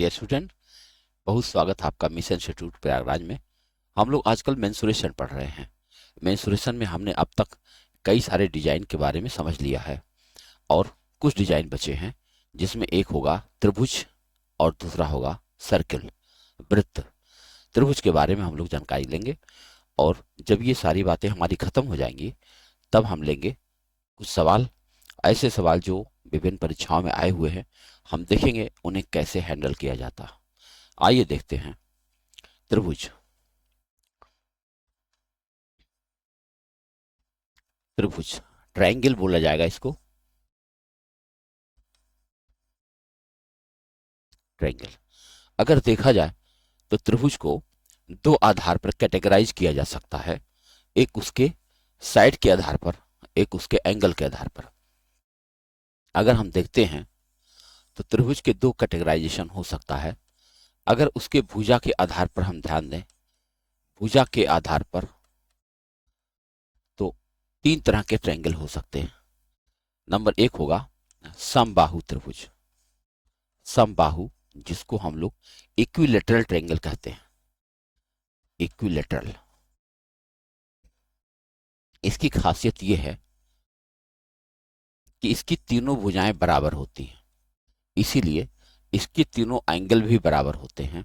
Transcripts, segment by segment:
Dear student, बहुत स्वागत है आपका मिशन इंस्टीट्यूट प्रयागराज में। हम लोग आजकल मेंसुरेशन पढ़ रहे हैं। मेंसुरेशन में हमने अब तक कई सारे डिजाइन के बारे में समझ लिया है और कुछ डिजाइन बचे हैं, जिसमें एक होगा त्रिभुज और दूसरा होगा सर्किल, वृत्त। त्रिभुज के बारे में हम लोग जानकारी लेंगे और जब ये सारी बातें हमारी खत्म हो जाएंगी तब हम लेंगे कुछ सवाल, ऐसे सवाल जो विभिन्न परीक्षाओं में आए हुए हैं। हम देखेंगे उन्हें कैसे हैंडल किया जाता। आइए देखते हैं। त्रिभुज, त्रिभुज ट्रायंगल बोला जाएगा इसको, ट्रायंगल। अगर देखा जाए तो त्रिभुज को दो आधार पर कैटेगराइज किया जा सकता है, एक उसके साइड के आधार पर, एक उसके एंगल के आधार पर। अगर हम देखते हैं तो त्रिभुज के दो कैटेगराइजेशन हो सकता है। अगर उसके भुजा के आधार पर हम ध्यान दें, भुजा के आधार पर, तो तीन तरह के ट्रायंगल हो सकते हैं। नंबर एक होगा समबाहु त्रिभुज, समबाहु, जिसको हम लोग इक्विलेटरल ट्रायंगल कहते हैं, इक्विलेटरल। इसकी खासियत यह है कि इसकी तीनों भुजाएं बराबर होती हैं, इसीलिए इसके तीनों एंगल भी बराबर होते हैं।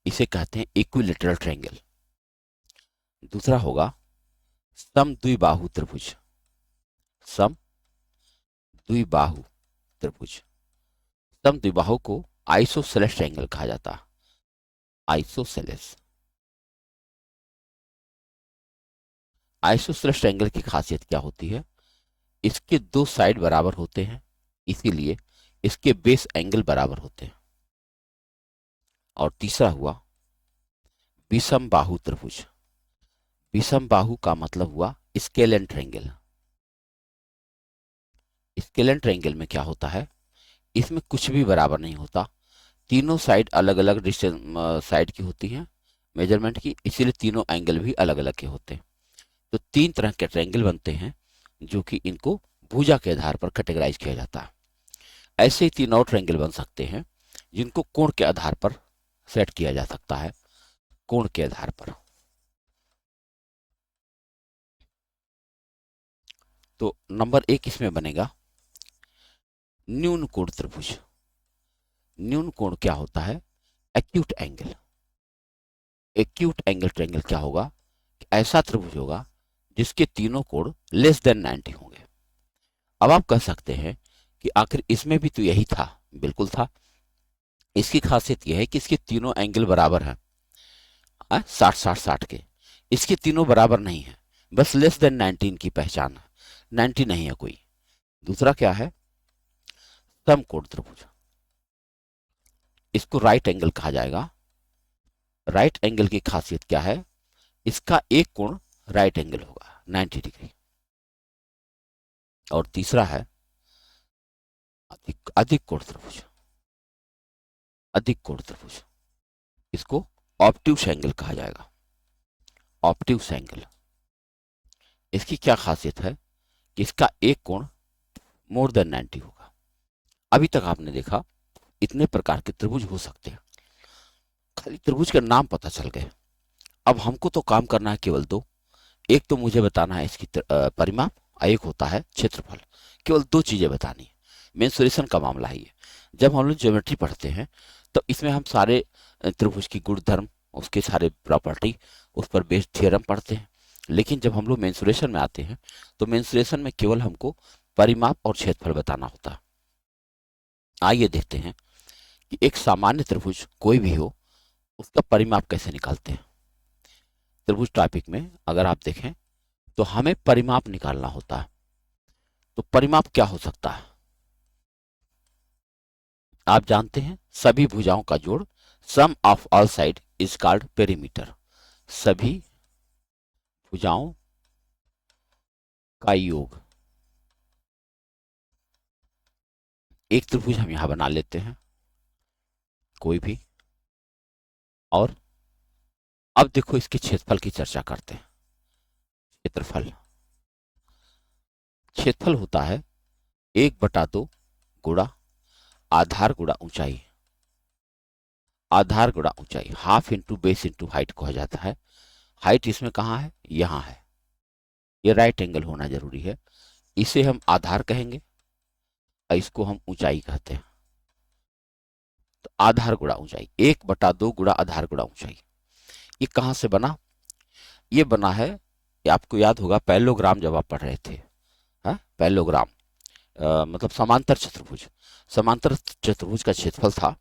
इसे कहते हैं इक्विलेटरल ट्रायंगल। दूसरा होगा समद्विबाहु त्रिभुज, समद्विबाहु त्रिभुज। समद्विबाहु को आइसोसेलेस ट्रायंगल कहा जाता है, आइसोसेलेस। आइसोसेलेस ट्रायंगल की खासियत क्या होती है? इसके दो साइड बराबर होते हैं, इसीलिए इसके बेस एंगल बराबर होते हैं। और तीसरा हुआ विषम बाहु त्रिभुज। विषम बाहु का मतलब हुआ स्केलेन ट्रायंगल। स्केलेन ट्रायंगल में क्या होता है? इसमें कुछ भी बराबर नहीं होता, तीनों साइड अलग अलग डिस्टेंस साइड की होती हैं मेजरमेंट की, इसीलिए तीनों एंगल भी अलग अलग के होते हैं। तो तीन तरह के ट्रायंगल बनते हैं जो कि इनको भुजा के आधार पर कैटेगराइज किया जाता है। ऐसे ही तीन और ट्रायंगल बन सकते हैं जिनको कोण के आधार पर सेट किया जा सकता है, कोण के आधार पर। तो नंबर एक इसमें बनेगा न्यून कोण त्रिभुज। न्यून कोण क्या होता है? Acute angle. Acute angle triangle क्या होगा? ऐसा त्रिभुज होगा जिसके तीनों कोण लेस देन 90 होंगे। अब आप कह सकते हैं कि आखिर इसमें भी तो यही था। बिल्कुल था। इसकी खासियत यह है कि इसके तीनों एंगल बराबर हैं, 60-60-60 के। इसके तीनों बराबर नहीं है, बस लेस देन 19 की पहचान है, 90 नहीं है कोई। दूसरा क्या है? समकोण त्रिभुज। इसको राइट एंगल कहा जाएगा। राइट एंगल की खासियत क्या है? इसका एक कोण राइट एंगल होगा 90 डिग्री। और तीसरा है अधिक अधिक कोण त्रिभुज। अधिक कोण त्रिभुज, इसको ऑब्ट्यूस एंगल कहा जाएगा। ऑब्ट्यूस एंगल, इसकी क्या खासियत है कि इसका एक कोण मोर देन 90 होगा। अभी तक आपने देखा इतने प्रकार के त्रिभुज हो सकते हैं, खाली त्रिभुज के नाम पता चल गए। अब हमको तो काम करना है केवल दो। एक तो मुझे बताना है इसकी परिमाप, और एक होता है क्षेत्रफल। केवल दो चीजें बतानी है। मेंसुरेशन का मामला है ये। जब हम लोग ज्योमेट्री पढ़ते हैं तो इसमें हम सारे त्रिभुज की गुणधर्म, उसके सारे प्रॉपर्टी, उस पर बेस्ड थ्योरम पढ़ते हैं। लेकिन जब हम लोग मेंसुरेशन में आते हैं तो मेंसुरेशन में केवल हमको परिमाप और क्षेत्रफल बताना होता है। आइए देखते हैं कि एक सामान्य त्रिभुज कोई भी हो उसका परिमाप कैसे निकालते हैं। त्रिभुज टॉपिक में अगर आप देखें तो हमें परिमाप निकालना होता है। तो परिमाप क्या हो सकता है? आप जानते हैं सभी भुजाओं का जोड़, sum of all side is called perimeter. सभी भुजाओं का योग। एक त्रिभुज हम यहां बना लेते हैं कोई भी, और अब देखो इसके क्षेत्रफल की चर्चा करते हैं। क्षेत्रफल, क्षेत्रफल होता है 1/2 गुणा आधार गुणा ऊंचाई। आधार गुणा ऊंचाई, half into base into height कहा जाता है। हाइट इसमें कहाँ है, यहाँ है, ये राइट एंगल होना जरूरी है। इसे हम आधार कहेंगे और इसको हम ऊंचाई कहते हैं। तो आधार गुणा ऊंचाई, 1/2 गुणा आधार गुणा ऊंचाई। ये कहाँ से बना, ये बना है, ये आपको याद होगा पैरेललोग्राम जब आप पढ़ रहे थे। हाँ, पैरेललोग्राम मतलब समांतर चतुर्भुज। समांतर चतुर्भुज का क्षेत्रफल था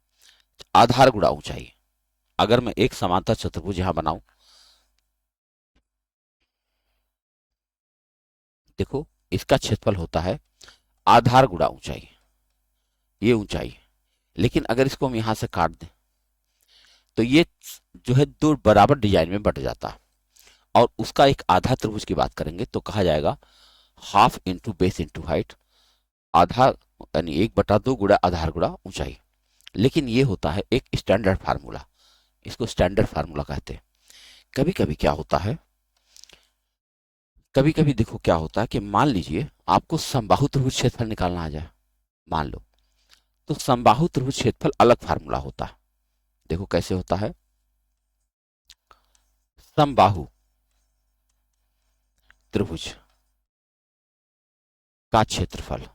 आधार गुणा ऊंचाई। अगर मैं एक समांतर चतुर्भुज यहां बनाऊं, देखो इसका क्षेत्रफल होता है आधार गुणा ऊंचाई, ये ऊंचाई। लेकिन अगर इसको हम यहां से काट दें तो ये जो है दो बराबर डिजाइन में बट जाता है। और उसका एक आधा त्रिभुज की बात करेंगे तो कहा जाएगा half into base into height, आधा यानी 1/2 गुणा आधार गुणा ऊंचाई। लेकिन ये होता है एक स्टैंडर्ड फार्मूला, इसको स्टैंडर्ड फार्मूला कहते हैं। कभी कभी क्या होता है, कभी कभी देखो क्या होता है कि मान लीजिए आपको समबाहु त्रिभुज क्षेत्रफल निकालना आ जाए, मान लो, तो समबाहु त्रिभुज क्षेत्रफल अलग फार्मूला होता है। देखो कैसे होता है, समबाहु त्रिभुज का क्षेत्रफल,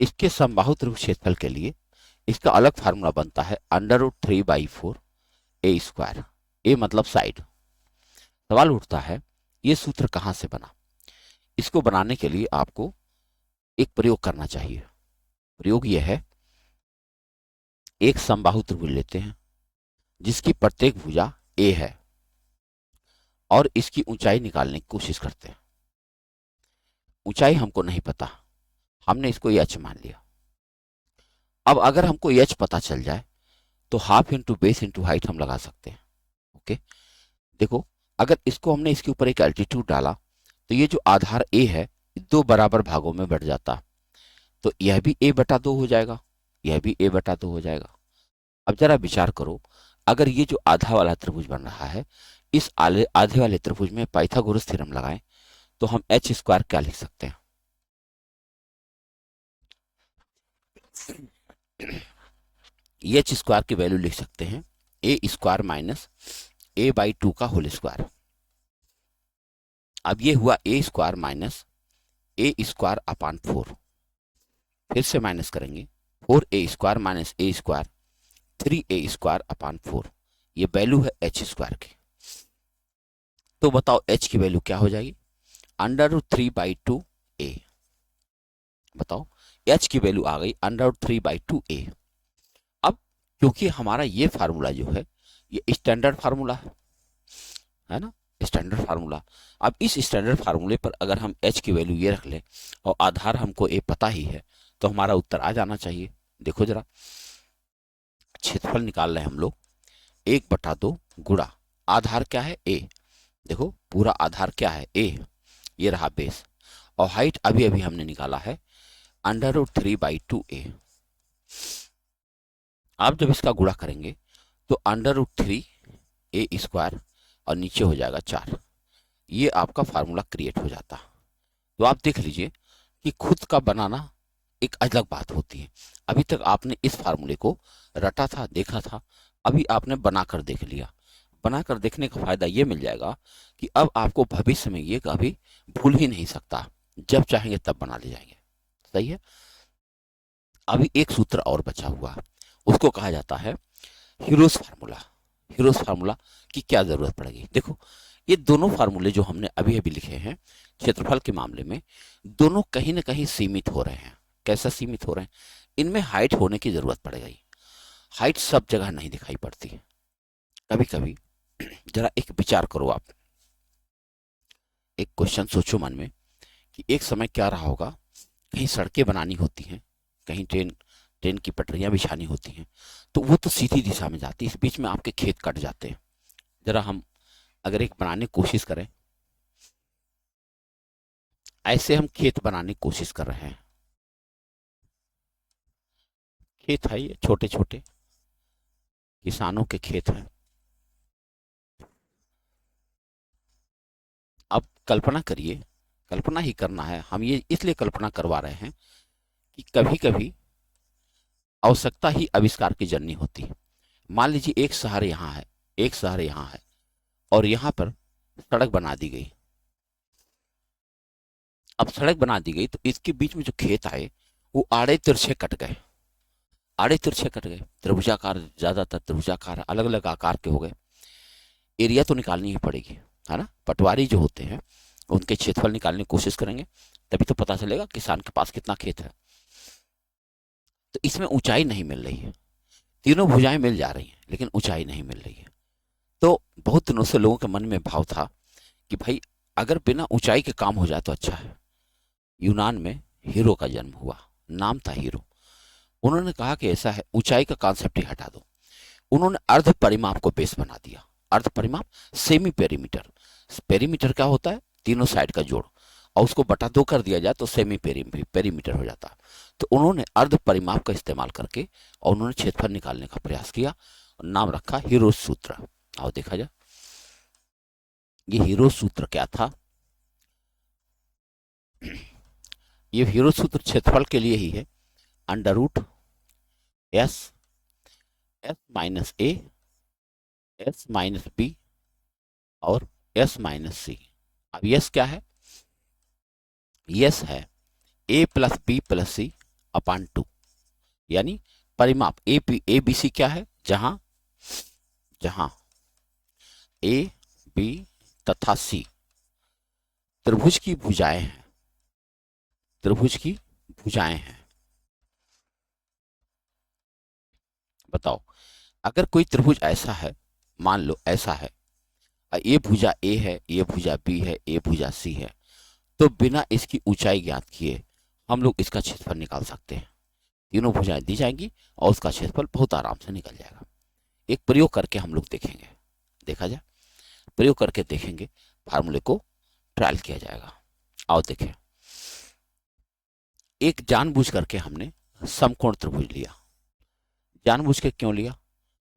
इसके समबाहु त्रिभुज क्षेत्रफल के लिए इसका अलग फार्मूला बनता है √3/4 ए स्क्वायर। ए मतलब साइड। सवाल उठता है ये सूत्र कहां से बना। इसको बनाने के लिए आपको एक प्रयोग करना चाहिए। प्रयोग यह है, एक समबाहु त्रिभुज लेते हैं जिसकी प्रत्येक भुजा ए है और इसकी ऊंचाई निकालने की कोशिश करते हैं। ऊंचाई हमको नहीं पता, हमने इसको एच मान लिया। अब अगर हमको एच पता चल जाए तो half into base into height हम लगा सकते हैं। ओके, देखो अगर इसको हमने इसके ऊपर एक एल्टीट्यूड डाला तो ये जो आधार ए है दो बराबर भागों में बढ़ जाता, तो यह भी a/2 हो जाएगा, यह भी a/2 हो जाएगा। अब जरा विचार करो, अगर ये जो आधा वाला त्रिभुज बन रहा है, इस आधे वाले त्रिभुज में पाइथागोरस थ्योरम लगाएं तो हम एच स्क्वायर क्या लिख सकते हैं, एच स्क्वायर की वैल्यू लिख सकते हैं ए स्क्वायर माइनस a/2 का होल स्क्वायर। अब ये हुआ ए स्क्वायर माइनस ए स्क्वायर अपान 4, फिर से माइनस करेंगे 4a स्क्वायर माइनस ए स्क्वायर 3a स्क्वायर अपान 4, ये वैल्यू है एच स्क्वायर की। तो बताओ एच की वैल्यू क्या हो जाएगी, √3/2 ए। बताओ एच की वैल्यू आ गई √3/2 ए। अब क्योंकि हमारा ये फार्मूला जो है ये स्टैंडर्ड फार्मूला है ना, स्टैंडर्ड फार्मूला। अब इस स्टैंडर्ड फार्मूले पर अगर हम एच की वैल्यू ये रख लें और आधार हमको ए पता ही है तो हमारा उत्तर आ जाना चाहिए। देखो जरा, क्षेत्रफल निकाल रहे हैं हम लोग, 1/2 गुणा आधार क्या है ए, देखो पूरा आधार क्या है ए, ये रहा बेस, और हाइट अभी अभी हमने निकाला है √3/2 ए। आप जब इसका गुणा करेंगे तो √3 ए स्क्वायर और नीचे हो जाएगा 4, ये आपका फार्मूला क्रिएट हो जाता। तो आप देख लीजिए कि खुद का बनाना एक अलग बात होती है। अभी तक आपने इस फार्मूले को रटा था, देखा था, अभी आपने बनाकर देख लिया। बनाकर देखने का फायदा ये मिल जाएगा कि अब आपको भविष्य में ये कभी भूल ही नहीं सकता, जब चाहेंगे तब बना ले जाएंगे। सही है। अभी एक सूत्र और बचा हुआ है, उसको कहा जाता है हीरोज फार्मूला। हीरोज फार्मूला की क्या जरूरत पड़ेगी, देखो ये दोनों फार्मूले जो हमने अभी अभी लिखे हैं क्षेत्रफल के मामले में, दोनों कहीं ना कहीं सीमित हो रहे हैं। कैसा सीमित हो रहे हैं, इनमें हाइट होने की जरूरत पड़ेगी। हाइट सब जगह नहीं दिखाई पड़ती है। कभी कभी जरा एक विचार करो आप, एक क्वेश्चन सोचो मन में कि एक समय क्या रहा होगा, कहीं सड़कें बनानी होती हैं, कहीं ट्रेन ट्रेन की पटरियां बिछानी होती हैं, तो वो तो सीधी दिशा में जाती है, इस बीच में आपके खेत कट जाते हैं। जरा हम अगर एक बनाने की कोशिश करें, ऐसे हम खेत बनाने की कोशिश कर रहे हैं, खेत है ये छोटे छोटे किसानों के खेत हैं। अब कल्पना करिए, कल्पना ही करना है, हम ये इसलिए कल्पना करवा रहे हैं कि कभी कभी आवश्यकता ही आविष्कार की जननी होती है। मान लीजिए एक शहर यहाँ है, एक शहर यहाँ है, और यहाँ पर सड़क बना दी गई। अब सड़क बना दी गई तो इसके बीच में जो खेत आए वो आड़े तिरछे कट गए, आड़े तिरछे कट गए, त्रिभुजाकार, ज्यादातर त्रिभुजाकार, अलग अलग आकार के हो गए। एरिया तो निकालनी ही पड़ेगी, है ना। पटवारी जो होते हैं उनके क्षेत्रफल निकालने की कोशिश करेंगे, तभी तो पता चलेगा किसान के पास कितना खेत है। तो इसमें ऊंचाई नहीं मिल रही है, तीनों भुजाएं मिल जा रही हैं लेकिन ऊंचाई नहीं मिल रही है। तो बहुत दिनों से लोगों के मन में भाव था कि भाई अगर बिना ऊंचाई के काम हो जाए तो अच्छा है। यूनान में हीरो का जन्म हुआ, नाम था हीरो। उन्होंने कहा कि ऐसा है, ऊंचाई का कॉन्सेप्ट ही हटा दो। उन्होंने अर्ध परिमाप को बेस बना दिया। अर्ध परिमाप, सेमी पेरीमीटर। पेरीमीटर क्या होता है? तीनों साइड का जोड़, और उसको बटा 2 कर दिया जाए तो सेमी पेरीमीटर हो जाता है। तो उन्होंने अर्ध परिमाप का इस्तेमाल करके और उन्होंने क्षेत्रफल निकालने का प्रयास किया, नाम रखा हीरो सूत्र। आओ देखा जाए ये हीरो सूत्र क्या था। ये हीरो सूत्र क्षेत्रफल के लिए ही है। Under root S, S minus A, S minus B और एस माइनस सी। अब यस क्या है? यस है A plus B plus C upon 2, यानी परिमाप ए बी सी क्या है? जहां जहां ए बी तथा सी त्रिभुज की भुजाएं हैं, त्रिभुज की भुजाएं हैं। बताओ, अगर कोई त्रिभुज ऐसा है, मान लो ऐसा है, ये भुजा ए है, ये भुजा बी है, ये भुजा सी है, तो बिना इसकी ऊंचाई ज्ञात किए हम लोग इसका क्षेत्रफल निकाल सकते हैं। तीनों भुजाएं दी जाएंगी और उसका क्षेत्रफल बहुत आराम से निकल जाएगा। एक प्रयोग करके हम लोग देखेंगे, देखा जाए, प्रयोग करके देखेंगे, फार्मूले को ट्रायल किया जाएगा। आओ देखें, एक जानबूझ करके हमने समकोण त्रिभुज लिया। जानबूझ के क्यों लिया?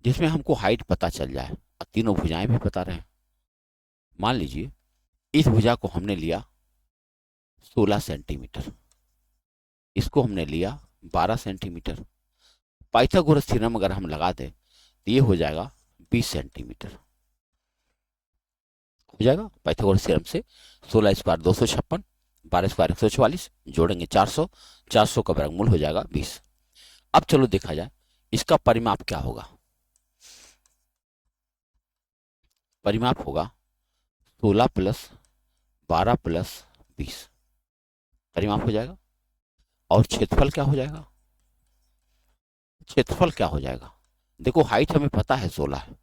जिसमें हमको हाइट पता चल जाए और तीनों भुजाएं भी पता रहे। मान लीजिए इस भुजा को हमने लिया 16 सेंटीमीटर, इसको हमने लिया 12 सेंटीमीटर। पाइथागोरस थ्योरम अगर हम लगा दें तो ये हो जाएगा 20 सेंटीमीटर। हो जाएगा पाइथागोरस थ्योरम से 16 स्क्वायर 256, 12 स्क्वायर 144, जोड़ेंगे 400, 400 का वर्गमूल हो जाएगा 20। अब चलो देखा जाए इसका परिमाप क्या होगा। परिमाप होगा 16 प्लस 12 प्लस 20, परिमाप हो जाएगा। और क्षेत्रफल क्या हो जाएगा? क्षेत्रफल क्या हो जाएगा? देखो हाइट हमें पता है 16 है,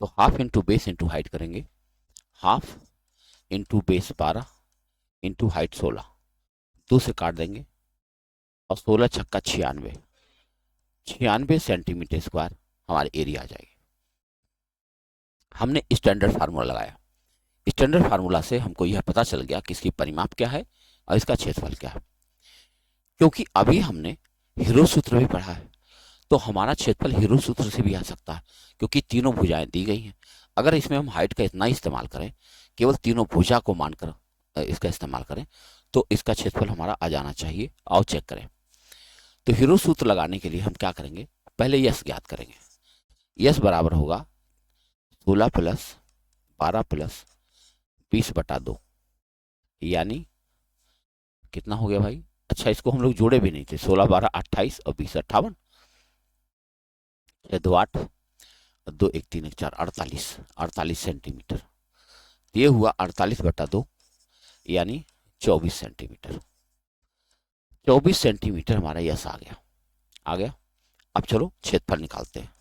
तो half into base into height करेंगे, half into base 12 into height 16, 2 से काट देंगे और 16 छक्का 96, 96 सेंटीमीटर स्क्वायर हमारे एरिया आ जाएगी। हमने स्टैंडर्ड फार्मूला लगाया, स्टैंडर्ड फार्मूला से हमको यह पता चल गया कि इसकी परिमाप क्या है और इसका क्षेत्रफल क्या है। क्योंकि अभी हमने हीरो सूत्र भी पढ़ा है, तो हमारा क्षेत्रफल हीरो सूत्र से भी आ सकता है, क्योंकि तीनों भुजाएं दी गई हैं। अगर इसमें हम हाइट का इतना इस्तेमाल करें, केवल तीनों भुजा को मानकर इसका इस्तेमाल करें, तो इसका क्षेत्रफल हमारा आ जाना चाहिए। आओ चेक करें। तो हीरो सूत्र लगाने के लिए हम क्या करेंगे? पहले यस ज्ञात करेंगे। यस बराबर होगा 16 प्लस 12 प्लस 20/2, यानी कितना हो गया भाई? अच्छा, इसको हम लोग जोड़े भी नहीं थे, 16 12 28 और 20 58, 6 2 8, 2 1 3 1 4 48, 48 सेंटीमीटर। ये हुआ 48/2, यानी 24 सेंटीमीटर। 24 सेंटीमीटर हमारा यस आ गया, आ गया। अब चलो क्षेत्रफल निकालते हैं।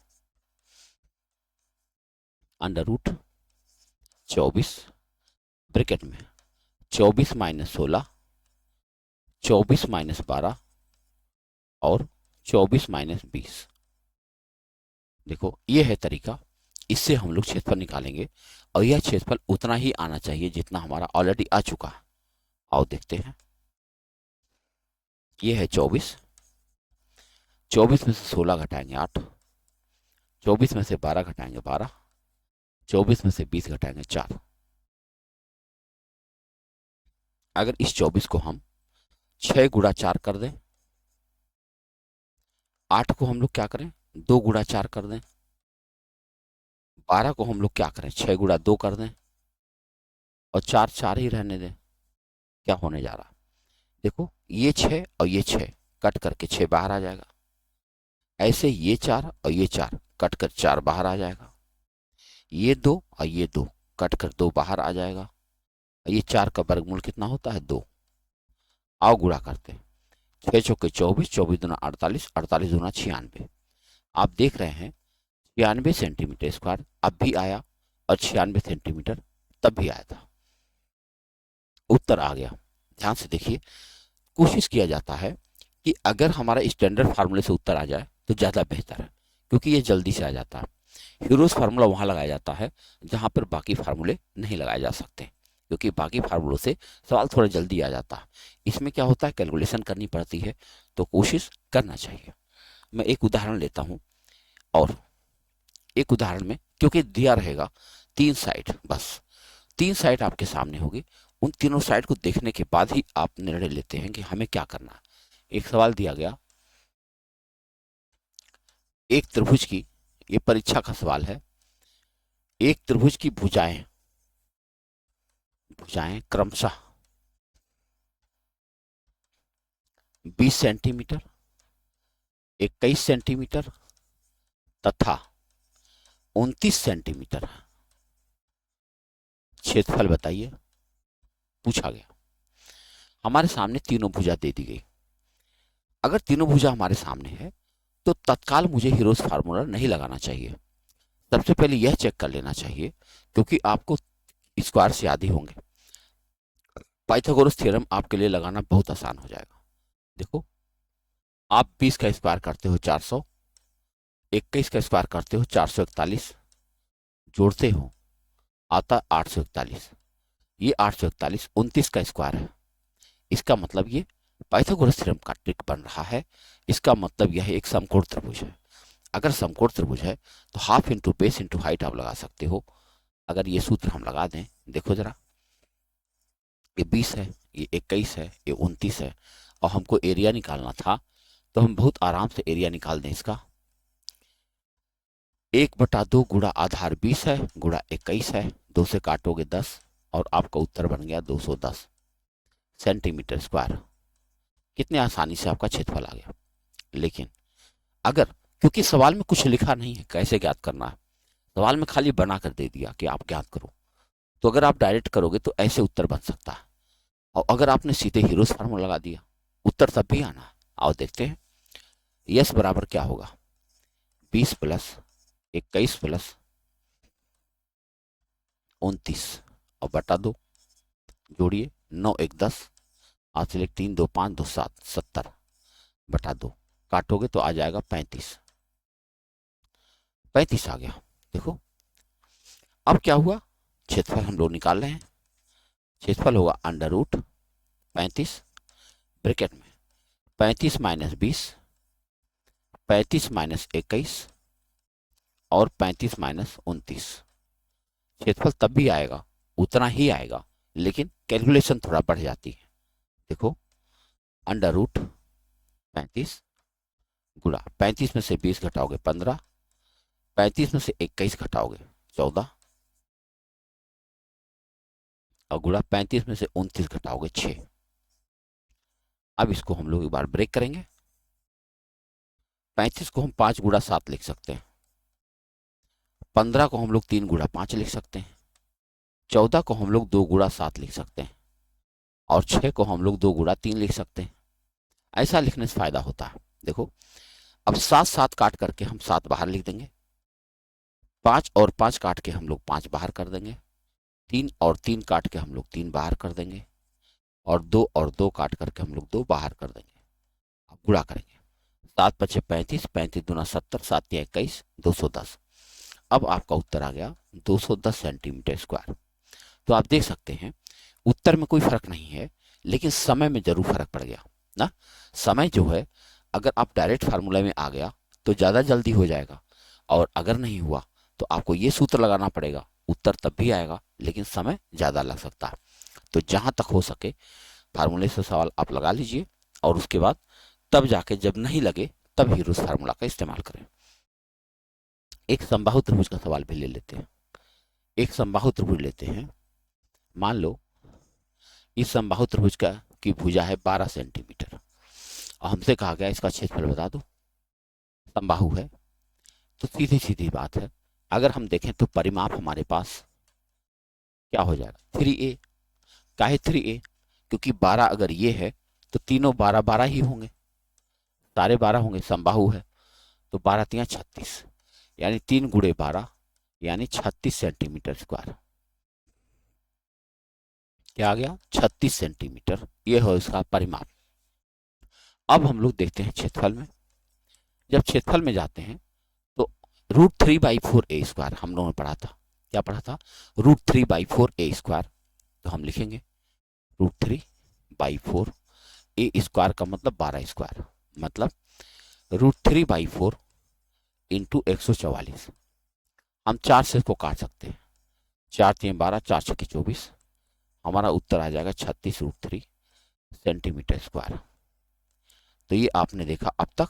अंडर रूट 24 ब्रैकेट में 24 माइनस 16, 24 माइनस 12 और 24 माइनस 20। देखो ये है तरीका, इससे हम लोग क्षेत्रफल निकालेंगे और यह क्षेत्रफल उतना ही आना चाहिए जितना हमारा ऑलरेडी आ चुका है। आओ देखते हैं। ये है 24, 24 में से 16 घटाएंगे 8, 24 में से 12 घटाएंगे 12, 24 में से 20 घटाएंगे 4। अगर इस 24 को हम 6 गुणा 4 कर दें, 8 को हम लोग क्या करें 2 गुणा 4 कर दें, 12 को हम लोग क्या करें, 6 गुणा 2 कर दें और 4 4 ही रहने दें। क्या होने जा रहा, देखो ये 6 और ये 6 कट करके 6 बाहर आ जाएगा। ऐसे ये 4 और ये 4 कट कर 4 बाहर आ जाएगा। ये 2 और ये 2 कट कर 2 बाहर आ जाएगा। ये 4 का वर्गमूल कितना होता है, 2। आओ गुणा करते हैं, 6 चौके 24, 24 दूना 48, 48 दूना 96। आप देख रहे हैं 96 सेंटीमीटर स्क्वायर अब भी आया और 96 सेंटीमीटर तब भी आया था। उत्तर आ गया। ध्यान से देखिए, कोशिश किया जाता है कि अगर हमारा स्टैंडर्ड फार्मूले से उत्तर आ जाए तो ज़्यादा बेहतर है, क्योंकि ये जल्दी से आ जाता है। हीरोज फार्मूला वहां लगाया जाता है जहां पर बाकी फार्मूले नहीं लगाए जा सकते, क्योंकि बाकी फार्मूलों से सवाल थोड़ा जल्दी आ जाता है। इसमें क्या होता है, कैलकुलेशन करनी पड़ती है, तो कोशिश करना चाहिए। मैं एक उदाहरण लेता हूं, और एक उदाहरण में क्योंकि दिया रहेगा 3 साइड, बस 3 साइड आपके सामने होगी। उन तीनों साइड को देखने के बाद ही आप निर्णय लेते हैं कि हमें क्या करना है। एक सवाल दिया गया, एक त्रिभुज की, ये परीक्षा का सवाल है, एक त्रिभुज की भुजाएं भुजाएं क्रमशः 20 सेंटीमीटर, 21 सेंटीमीटर तथा 29 सेंटीमीटर, क्षेत्रफल बताइए, पूछा गया। हमारे सामने तीनों भुजा दे दी गई। अगर तीनों भुजा हमारे सामने है तो तत्काल मुझे हीरोज फार्मूला नहीं लगाना चाहिए। सबसे पहले यह चेक कर लेना चाहिए, क्योंकि आपको स्क्वायर से याद ही होंगे। पाइथागोरस थ्योरम आपके लिए लगाना बहुत आसान हो जाएगा। देखो, आप 20 का स्क्वायर करते हो 400, 21 का स्क्वायर करते हो 441, जोड़ते हो आता 841। ये 841 29 का स्क्वायर है। इसका मतलब ये पाइथागोरस थ्योरम का ट्रिक बन रहा है। इसका मतलब यह एक समकोण त्रिभुज है। अगर समकोण त्रिभुज है तो half into base into height आप लगा सकते हो। अगर ये सूत्र हम लगा दें, देखो जरा, ये 20 है, ये 21 है, ये 29 है, और हमको एरिया निकालना था, तो हम बहुत आराम से एरिया निकाल दें इसका। 1/2 गुणा आधार 20 है गुणा 21 है, 2 से काटोगे 10 और आपका उत्तर बन गया 210 सेंटीमीटर स्क्वायर। कितने आसानी से आपका क्षेत्रफल आ गया। लेकिन अगर, क्योंकि सवाल में कुछ लिखा नहीं है कैसे ज्ञात करना है, सवाल में खाली बना कर दे दिया कि आप ज्ञात करो, तो अगर आप डायरेक्ट करोगे तो ऐसे उत्तर बन सकता है। और अगर आपने सीधे हीरोज फार्मूला लगा दिया, उत्तर तब भी आना है। आओ देखते हैं, यस बराबर क्या होगा, 20 प्लस 21 प्लस 29 और बटा 2, जोड़िए 9 1 10, 8 1 3 2 5 2 7 70 बटा 2, काटोगे तो आ जाएगा 35। 35 आ गया। देखो अब क्या हुआ, क्षेत्रफल हम लोग निकाल रहे हैं। क्षेत्रफल होगा अंडर रूट 35 ब्रैकेट में 35 माइनस 20, 35 माइनस 21 और 35 माइनस 29। क्षेत्रफल तब भी आएगा, उतना ही आएगा, लेकिन कैलकुलेशन थोड़ा बढ़ जाती है। देखो, अंडर रूट 35 गुणा 35 में से 20 घटाओगे 15, 35 में से 21 घटाओगे 14 और गुणा 35 में से 29 घटाओगे 6। अब इसको हम लोग एक बार ब्रेक करेंगे। 35 को हम 5 गुणा 7 लिख सकते हैं, 15 को हम लोग 3 गुणा 5 लिख सकते हैं, 14 को हम लोग 2 गुणा 7 लिख सकते हैं और 6 को हम लोग 2 गुणा 3 लिख सकते हैं। ऐसा लिखने से फायदा होता है। देखो, अब 7 7 काट करके हम 7 बाहर लिख देंगे, 5 और 5 काट के हम लोग 5 बाहर कर देंगे, 3 और 3 काट के हम लोग 3 बाहर कर देंगे और 2 और 2 काट करके हम लोग 2 बाहर कर देंगे। अब गुणा करेंगे, 7 पचे 35, 35 दूना 70, 7 या 21, 210। अब आपका उत्तर आ गया 210 सेंटीमीटर स्क्वायर। तो आप देख सकते हैं उत्तर में कोई फर्क नहीं है, लेकिन समय में जरूर फर्क पड़ गया ना। समय जो है, अगर आप डायरेक्ट फार्मूला में आ गया तो ज़्यादा जल्दी हो जाएगा, और अगर नहीं हुआ तो आपको ये सूत्र लगाना पड़ेगा। उत्तर तब भी आएगा, लेकिन समय ज़्यादा लग सकता है। तो जहाँ तक हो सके फार्मूले से सवाल आप लगा लीजिए, और उसके बाद तब जाके जब नहीं लगे तब हीरोज फार्मूला का इस्तेमाल करें। एक समबाहु त्रिभुज का सवाल भी ले लेते हैं। एक समबाहु त्रिभुज लेते हैं। मान लो इस समबाहु त्रिभुज का की भुजा है 12 सेंटीमीटर और हमसे कहा गया इसका क्षेत्रफल बता दो। समबाहु है तो सीधी सीधी बात है, अगर हम देखें तो परिमाप हमारे पास क्या हो जाएगा 3a। काहे 3a? क्योंकि 12 अगर ये है तो तीनों 12 12 ही होंगे, सारे 12 होंगे, समबाहु है तो 12 तिया 36, यानी 3 गुणे 12 यानी 36 सेंटीमीटर स्क्वायर। क्या आ गया? 36 सेंटीमीटर, ये हो इसका परिमाप। अब हम लोग देखते हैं क्षेत्रफल में। जब क्षेत्रफल में जाते हैं तो √3/4a² हम लोगों ने पढ़ा था। क्या पढ़ा था? √3/4a²। तो हम लिखेंगे √3/4a² का मतलब 12², मतलब √3/4 इंटू 144। हम 4 से इसको काट सकते हैं, 4 3 12, 4 6 24। हमारा उत्तर आ जाएगा 36√3 सेंटीमीटर स्क्वायर। तो ये आपने देखा अब तक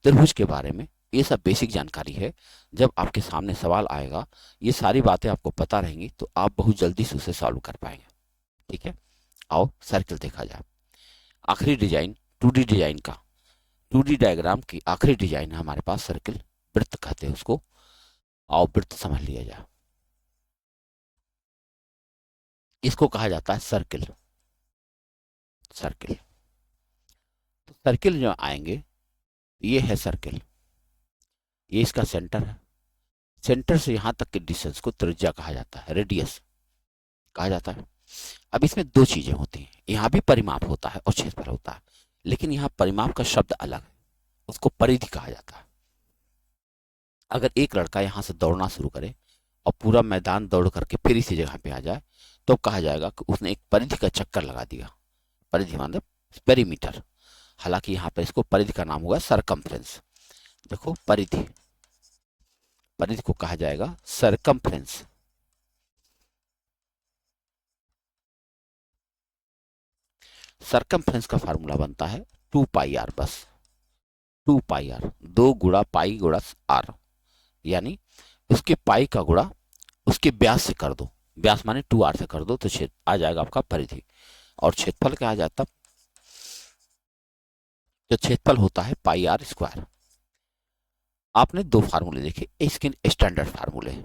त्रिभुज के बारे में, ये सब बेसिक जानकारी है। जब आपके सामने सवाल आएगा ये सारी बातें आपको पता रहेंगी तो आप बहुत जल्दी से उसे सॉल्व कर पाएंगे। ठीक है, आओ सर्कल देखा जाए। आखिरी डिजाइन 2D डिजाइन का, 2D डायग्राम की आखिरी डिजाइन है हमारे पास सर्कल, वृत्त कहते हैं उसको। आओ वृत्त समझ लिया जाए। इसको कहा जाता है सर्कल। सर्कल तो सर्कल जो आएंगे, ये है सर्कल, ये इसका सेंटर है। सेंटर से यहां तक के डिस्टेंस को त्रिज्या कहा जाता है, रेडियस कहा जाता है। अब इसमें दो चीजें होती हैं, यहाँ भी परिमाप होता है और क्षेत्रफल होता है, लेकिन यहाँ परिमाप का शब्द अलग है, उसको परिधि कहा जाता है। अगर एक लड़का यहाँ से दौड़ना शुरू करे और पूरा मैदान दौड़ करके फिर इसी जगह पे आ जाए तो कहा जाएगा कि उसने एक परिधि का चक्कर लगा दिया। परिधि मतलब पेरीमीटर, हालांकि यहाँ पर इसको परिधि का नाम होगा सरकमफ्रेंस। देखो परिधि, परिधि को कहा जाएगा सरकमफ्रेंस। सरकमफ्रेंस का फार्मूला बनता है 2πr, बस 2πr, 2 गुणा पाई गुणा r, यानी उसके पाई का गुणा उसके व्यास से कर दो, व्यास माने 2r से कर दो तो आ जाएगा आपका परिधि। और क्षेत्रफल क्या आ जाता? जो क्षेत्रफल होता है πr²। आपने दो फार्मूले देखे, इसके स्टैंडर्ड फार्मूले हैं।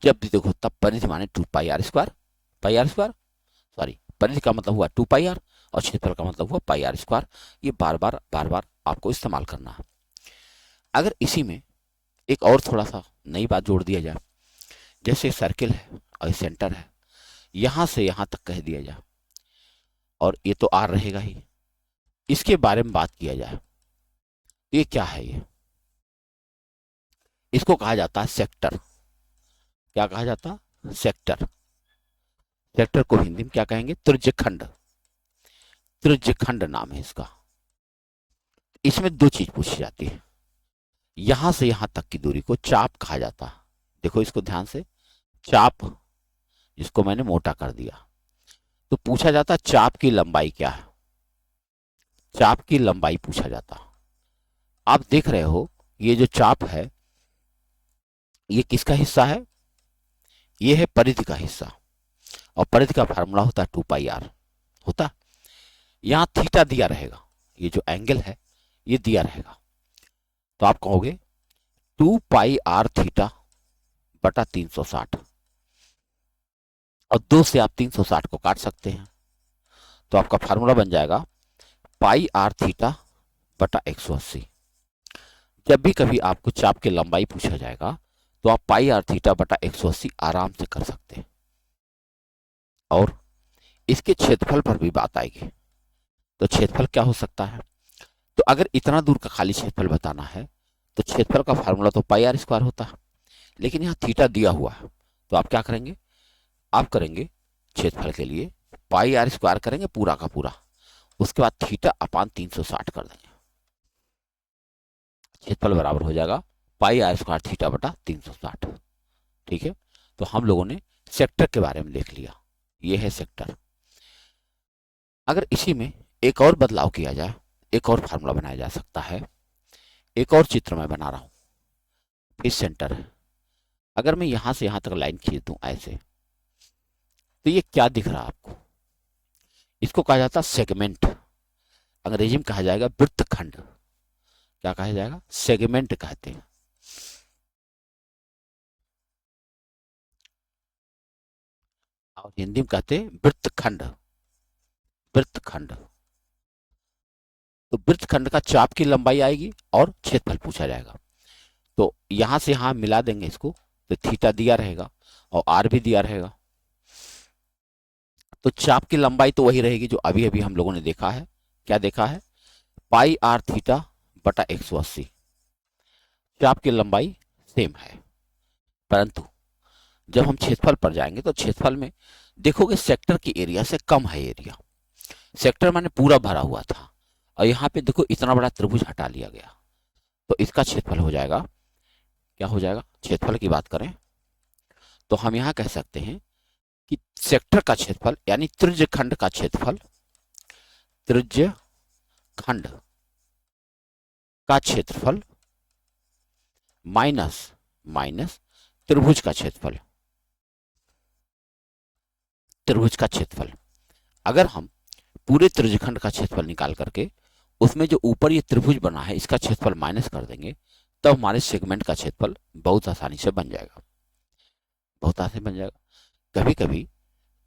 जब भी देखो तब परिधि माने 2πr², πr², सॉरी परिधि का मतलब हुआ 2πr और क्षेत्रफल का मतलब हुआ πr²। ये बार बार आपको इस्तेमाल करना है। अगर इसी में एक और थोड़ा सा नई बात जोड़ दिया जाए, जैसे सर्किल है और सेंटर है, यहां से यहां तक कह दिया जाए और ये तो आर रहेगा ही, इसके बारे में बात किया जाए, ये क्या है? ये इसको कहा जाता है सेक्टर। क्या कहा जाता? सेक्टर। सेक्टर को हिंदी में क्या कहेंगे? त्रिज्यखंड। त्रिज्यखंड नाम है इसका। इसमें दो चीज पूछी जाती है, यहां से यहां तक की दूरी को चाप कहा जाता है। देखो इसको ध्यान से, चाप जिसको मैंने मोटा कर दिया, तो पूछा जाता चाप की लंबाई क्या है, चाप की लंबाई पूछा जाता। आप देख रहे हो ये जो चाप है ये किसका हिस्सा है? ये है परिधि का हिस्सा, और परिधि का फार्मूला होता है 2πr होता। यहां थीटा दिया रहेगा, ये जो एंगल है ये दिया रहेगा, तो आप कहोगे 2πr थीटा बटा 360, और 2 से आप 360 को काट सकते हैं, तो आपका फार्मूला बन जाएगा πr थीटा बटा 180। जब भी कभी आपको चाप की लंबाई पूछा जाएगा तो आप πr थीटा बटा 180 आराम से कर सकते हैं। और इसके क्षेत्रफल पर भी बात आएगी, तो क्षेत्रफल क्या हो सकता है? तो अगर इतना दूर का खाली क्षेत्रफल बताना है तो क्षेत्रफल का फार्मूला तो πr² होता है, लेकिन यहाँ थीटा दिया हुआ है, तो आप क्या करेंगे? आप करेंगे क्षेत्रफल के लिए πr² करेंगे पूरा का पूरा, उसके बाद थीटा अपान 360 कर देंगे, क्षेत्रफल बराबर हो जाएगा πr² थीटा बटा 360। ठीक है, तो हम लोगों ने सेक्टर के बारे में देख लिया, ये है सेक्टर। अगर इसी में एक और बदलाव किया जाए, एक और फार्मूला बनाया जा सकता है। एक और चित्र मैं बना रहा हूं, फिर सेंटर है, अगर मैं यहां से यहां तक लाइन खींच दूं ऐसे, तो ये क्या दिख रहा है आपको? इसको कहा जाता है सेगमेंट, अंग्रेजी में कहा जाएगा वृत्तखंड। क्या कहा जाएगा? सेगमेंट कहते हैं। और हिंदी में कहते हैं वृत्तखंड। वृत्तखंड, तो वृत्तखंड का चाप की लंबाई आएगी और क्षेत्रफल पूछा जाएगा। तो यहां से यहां मिला देंगे इसको, तो थीटा दिया रहेगा और आर भी दिया रहेगा। तो चाप की लंबाई तो वही रहेगी जो अभी अभी हम लोगों ने देखा है। क्या देखा है? पाई आर थीटा बटा 180। चाप की लंबाई सेम है, परंतु जब हम क्षेत्रफल पर जाएंगे तो क्षेत्रफल में देखोगे सेक्टर की एरिया से कम है एरिया। सेक्टर माने पूरा भरा हुआ था, और यहाँ पे देखो इतना बड़ा त्रिभुज हटा लिया गया, तो इसका क्षेत्रफल हो जाएगा, क्या हो जाएगा? क्षेत्रफल की बात करें तो हम यहाँ कह सकते हैं कि सेक्टर का क्षेत्रफल यानी त्रिज्यखंड का क्षेत्रफल, त्रिज्यखंड का क्षेत्रफल माइनस माइनस त्रिभुज का क्षेत्रफल, त्रिभुज का क्षेत्रफल। अगर हम पूरे त्रिज्यखंड का क्षेत्रफल निकाल करके उसमें जो ऊपर ये त्रिभुज बना है इसका क्षेत्रफल माइनस कर देंगे, तब हमारे सेगमेंट का क्षेत्रफल बहुत आसानी से बन जाएगा, बहुत आसानी बन जाएगा। कभी कभी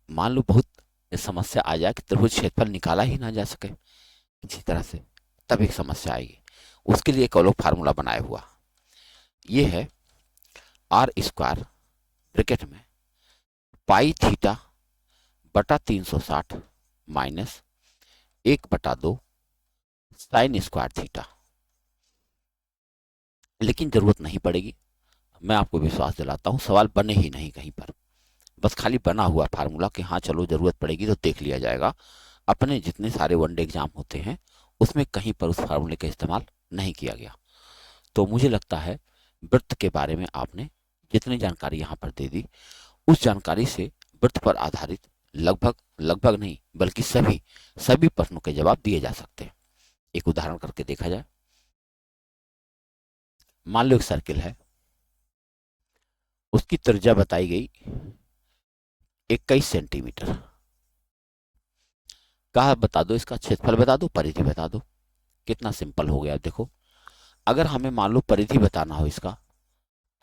मान लो बहुत समस्या आ जाए कि त्रिभुज क्षेत्रफल निकाला ही ना जा सके किसी तरह से, तब एक समस्या आएगी। उसके लिए एक अलग फार्मूला बनाया हुआ, ये है आर स्क्वायर ब्रैकेट में पाई थीटा बटा 360 माइनस 1/2 साइन स्क्वायर थीटा। लेकिन जरूरत नहीं पड़ेगी, मैं आपको विश्वास दिलाता हूं, सवाल बने ही नहीं कहीं पर, बस खाली बना हुआ फार्मूला कि हाँ चलो जरूरत पड़ेगी तो देख लिया जाएगा। अपने जितने सारे वनडे एग्जाम होते हैं उसमें कहीं पर उस फार्मूले का इस्तेमाल नहीं किया गया। तो मुझे लगता है वृत्त के बारे में आपने जितनी जानकारी यहाँ पर दे दी, उस जानकारी से वृत्त पर आधारित लगभग लगभग नहीं बल्कि सभी सभी प्रश्नों के जवाब दिए जा सकते हैं। एक उदाहरण करके देखा जाए। मान लो एक सर्किल है, उसकी त्रिज्या बताई गई 21 सेंटीमीटर। कहा बता दो इसका क्षेत्रफल, बता दो परिधि बता दो। कितना सिंपल हो गया देखो। अगर हमें मान लो परिधि बताना हो इसका,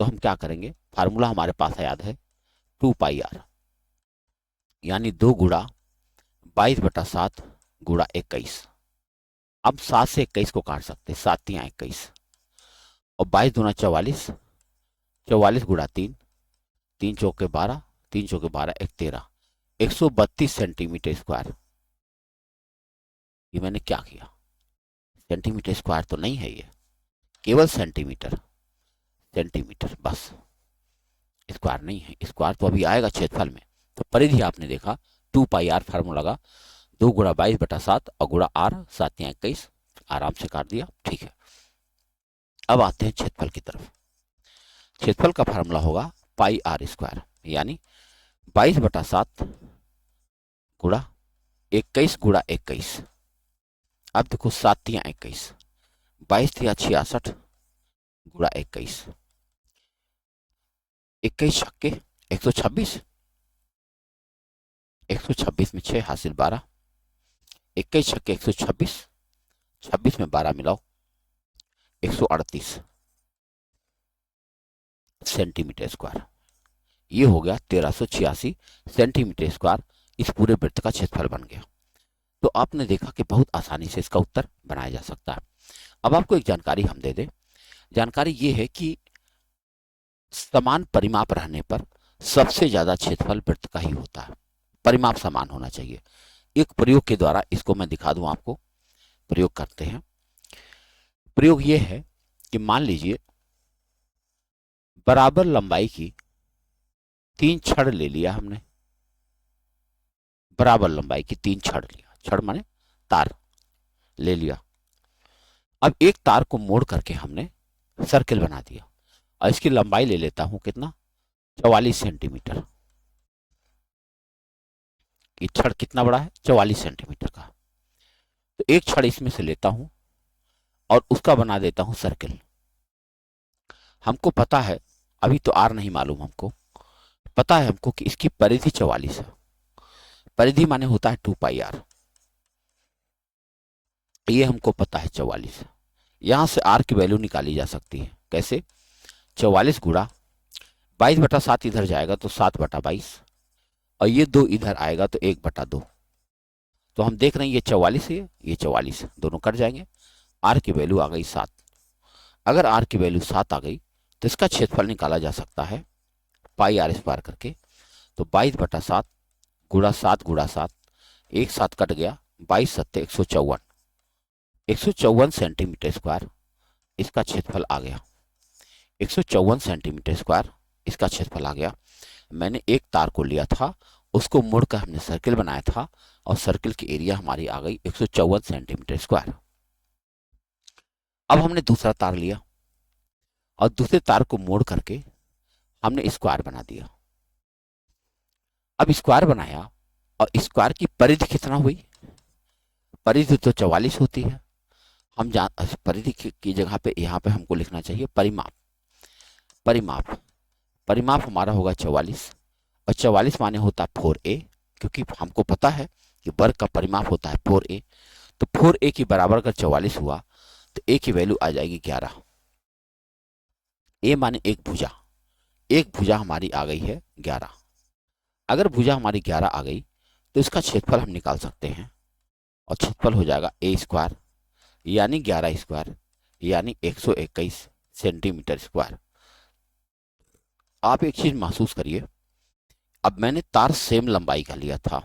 तो हम क्या करेंगे? फार्मूला हमारे पास याद है 2πr, यानी 2 गुणा 22/7 गुणा 21। अब 7 से 21 को काट सकते, 7×3=21 और 22 दूना 44, 44 गुणा 3, 3 चौके 12, 3 चौके 12 1 13, 132 सेंटीमीटर स्क्वायर। ये मैंने क्या किया? सेंटीमीटर स्क्वायर तो नहीं है ये, केवल सेंटीमीटर, सेंटीमीटर बस, स्क्वायर नहीं है। स्क्वायर तो अभी आएगा क्षेत्रफल में। तो परिधि आपने देखा 2πr फार्मूला का 2 गुणा 22/7 और गुणा r 7×21, आराम से काट दिया, ठीक है। अब आते हैं क्षेत्रफल की तरफ। क्षेत्रफल का फार्मूला होगा पाई आर स्क्वायर, यानी 22/7 गुणा 21 गुणा 21। अब देखो 7×21, 22×66 गुणा 21, 21 छक्के 126, 126 में 6 हासिल 12, 21 छक्के 126, 26 में 12 मिलाओ 138 सेंटीमीटर स्क्वायर। ये हो गया 1386 सेंटीमीटर स्क्वायर। इस पूरे वृत्त का क्षेत्रफल बन गया। तो आपने देखा कि बहुत आसानी से इसका उत्तर बनाया जा सकता है। अब आपको एक जानकारी हम दे दें। जानकारी ये है कि समान परिमाप रहने पर सबसे ज्यादा क्षेत्रफल वृत्त का ही होता है। परिमाप समान होना चाहिए। एक प्रयोग के द्वारा इसको मैं दिखा दूं आपको। प्रयोग करते हैं। प्रयोग ये है कि मान लीजिए बराबर लंबाई की 3 छड़ ले लिया हमने, बराबर लंबाई की 3 छड़ लिया, छड़ माने तार ले लिया। अब एक तार को मोड़ करके हमने सर्किल बना दिया और इसकी लंबाई ले लेता हूं कितना? 44 सेंटीमीटर। ये छड़ कितना बड़ा है? 44 सेंटीमीटर का। तो एक छड़ इसमें से लेता हूं और उसका बना देता हूं सर्किल। हमको पता है अभी तो आर नहीं मालूम हमको, पता है हमको कि इसकी परिधि 44 है। परिधि माने होता है 2 पाई आर, ये हमको पता है 44 है। यहां से आर की वैल्यू निकाली जा सकती है कैसे, 44 गुणा 22/7 इधर जाएगा तो 7/22, और ये 2 इधर आएगा तो 1/2। तो हम देख रहे हैं ये 44 है, ये 44 है, दोनों कट जाएंगे, आर की वैल्यू आ गई 7। अगर आर की वैल्यू 7 आ गई तो इसका क्षेत्रफल निकाला जा सकता है πr² करके। तो 22/7 गुणा 7 एक साथ कट गया, 22×7 154, 154 सेंटीमीटर स्क्वायर इसका क्षेत्रफल आ गया। 154 सेंटीमीटर स्क्वायर इसका क्षेत्रफल आ गया। मैंने एक तार को लिया था, उसको मोड़कर हमने सर्किल बनाया था, और सर्किल की एरिया हमारी आ गई 154 सेंटीमीटर स्क्वायर। अब हमने दूसरा तार लिया और दूसरे तार को मोड़ करके हमने स्क्वायर बना दिया। अब स्क्वायर बनाया और स्क्वायर की परिधि कितना हुई, परिधि तो 44 होती है, हम जान परिधि की जगह पे यहाँ पे हमको लिखना चाहिए परिमाप। परिमाप परिमाप हमारा होगा 44, और 44 माने होता है 4a, क्योंकि हमको पता है कि वर्ग का परिमाप होता है 4a। तो 4a की बराबर अगर 44 हुआ तो a की वैल्यू आ जाएगी 11। a माने एक भुजा हमारी आ गई है 11। अगर भुजा हमारी 11 आ गई तो इसका क्षेत्रफल हम निकाल सकते हैं, और क्षेत्रफल हो जाएगा a² यानी 11² यानी 121 सेंटीमीटर स्क्वायर। आप एक चीज महसूस करिए, अब मैंने तार सेम लंबाई का लिया था,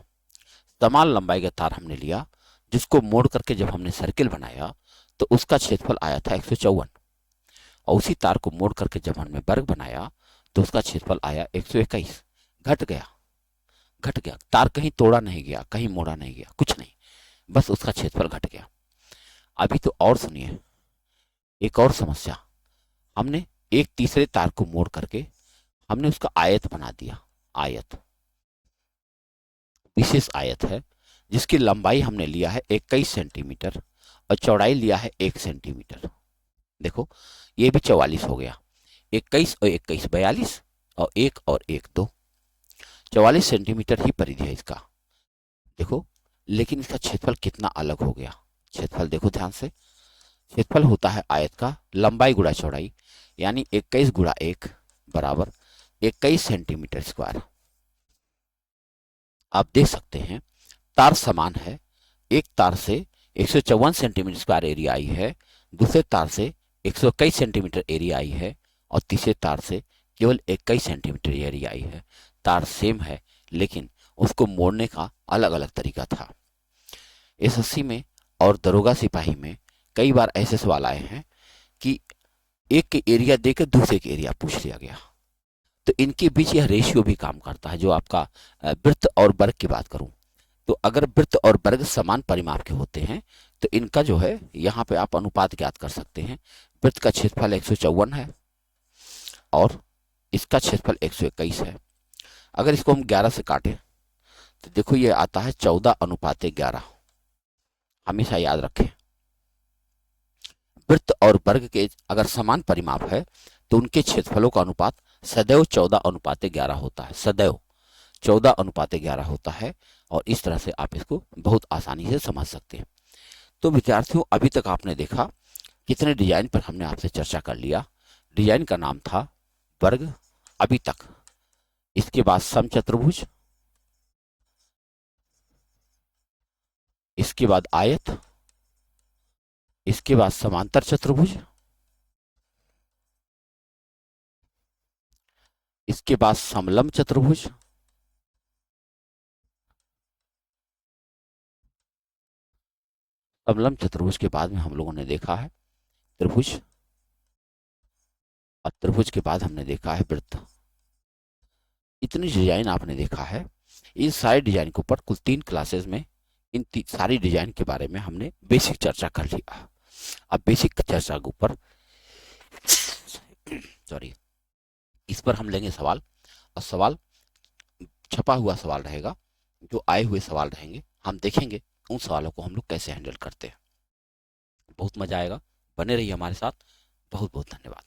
समान लंबाई का तार हमने लिया, जिसको मोड़ करके जब हमने सर्किल बनाया तो उसका क्षेत्रफल आया था 154, और उसी तार को मोड़ करके जब हमने वर्ग बनाया तो उसका क्षेत्रफल आया 121। घट गया, तार कहीं तोड़ा नहीं गया, कहीं मोड़ा नहीं गया, कुछ नहीं, बस उसका क्षेत्रफल घट गया। अभी तो और सुनिए, एक और समस्या, हमने एक तीसरे तार को मोड़ करके हमने उसका आयत बना दिया। आयत विशेष आयत है जिसकी लंबाई हमने लिया है 21 सेंटीमीटर और चौड़ाई लिया है 1 सेंटीमीटर। देखो ये भी 44 हो गया, 21 और 21 42, और 1 और 1 2, 44 सेंटीमीटर ही परिधि है इसका। देखो लेकिन इसका क्षेत्रफल कितना अलग हो गया, क्षेत्रफल देखो ध्यान से, क्षेत्रफल होता है आयत का लंबाई गुणा चौड़ाई, यानी 21 गुणा 1 बराबर 21 सेंटीमीटर स्क्वायर। आप देख सकते हैं तार समान है, एक तार से 154 सेंटीमीटर स्क्वायर एरिया आई है, दूसरे तार से 121 सेंटीमीटर एरिया आई है, और तीसरे तार से केवल 21 सेंटीमीटर एरिया आई है। तार सेम है लेकिन उसको मोड़ने का अलग अलग तरीका था। एसएससी में और दरोगा सिपाही में कई बार ऐसे सवाल आए हैं कि एक के एरिया देकर दूसरे के एरिया पूछ लिया गया, तो इनके बीच यह रेशियो भी काम करता है। जो आपका वृत्त और वर्ग की बात करूं तो अगर वृत्त और वर्ग समान परिमाप के होते हैं तो इनका जो है यहाँ पे आप अनुपात ज्ञात कर सकते हैं। वृत्त का क्षेत्रफल 154 है और इसका क्षेत्रफल 121 है। अगर इसको हम 11 से काटें तो देखो ये आता है 14:11। हमेशा याद रखें, वृत्त और वर्ग के अगर समान परिमाप है तो उनके क्षेत्रफलों का अनुपात सदैव 14:11 होता है, सदैव 14:11 होता है। और इस तरह से आप इसको बहुत आसानी से समझ सकते हैं। तो विद्यार्थियों अभी तक आपने देखा कितने डिजाइन पर हमने आपसे चर्चा कर लिया। डिजाइन का नाम था वर्ग अभी तक, इसके बाद समचतुर्भुज, इसके बाद आयत, इसके बाद समांतर चतुर्भुज, इसके बाद समलंब चतुर्भुज, समलंब चतुर्भुज के बाद में हम लोगों ने देखा है त्रिभुज, और त्रिभुज के बाद हमने देखा है वृत्त। इतनी डिजाइन आपने देखा है। इन सारे डिजाइन के ऊपर कुल 3 क्लासेस में इन सारी डिजाइन के बारे में हमने बेसिक चर्चा कर लिया। अब बेसिक चर्चा के ऊपर सॉरी इस पर हम लेंगे सवाल, और सवाल छपा हुआ सवाल रहेगा, जो आए हुए सवाल रहेंगे, हम देखेंगे उन सवालों को हम लोग कैसे हैंडल करते हैं। बहुत मजा आएगा, बने रहिए हमारे साथ। बहुत बहुत धन्यवाद।